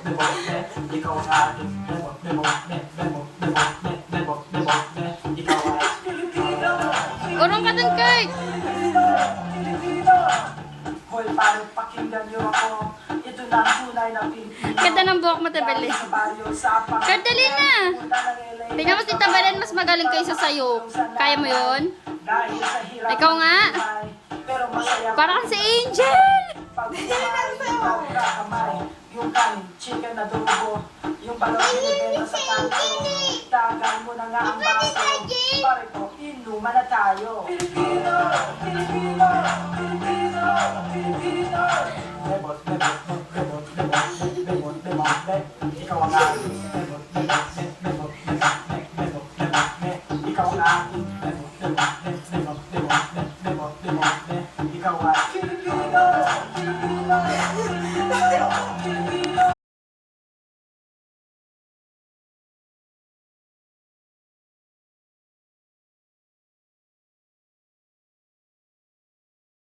ikaw ang aking ikaw ay Pilipino. Urong ka dun, Kurt. Hoy, pare, pakinggan niyo ako. Ito na ang tunay na Pilipino. Ganda ng buhok mo, Tabeli. Sa baryo, sa Kurt, dali na. Tingnan mo si Tabalan, mas magaling kaysa sa'yo. Kaya mo yun? Dahil sa hirap Ikaw nga. ng buhay, pero masaya Parang si Angel. pag kamay, yung kanin, chicken na dugo, yung balong binibenta sa kanto, tagal mo na nga ang baso, pare ko, inuman na tayo. Pilipino, Pilipino, Pilipino, Pilipino. Bebot, bebot, bebot, bebot, bebot, bebot, bebot, ikaw ang aking bebot, bebot, bebot, bebot, bebot, bebot, ikaw ang aking bebot, bebot, bebot, bebot, bebot, bebot, bebot, ikaw ay